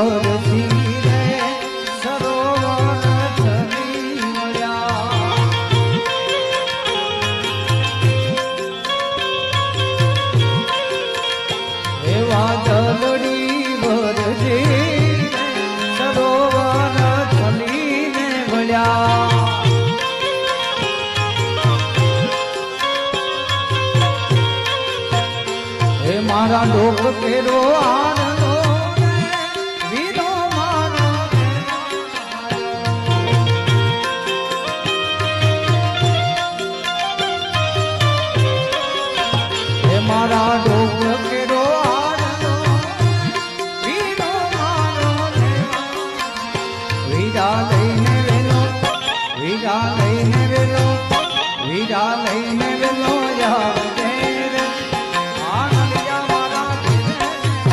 વરસી રે સરોવર ચડી મળ્યા. એવા જલડી વરસી સરોવર ચડીને મળ્યા. મારા લોક કેરો આનંદો વિનો મારો હે મારા લોક કેરો આનંદો વિનો મારો વીરા લઈને વેલો વીરા લઈને વેલો વીરા લઈને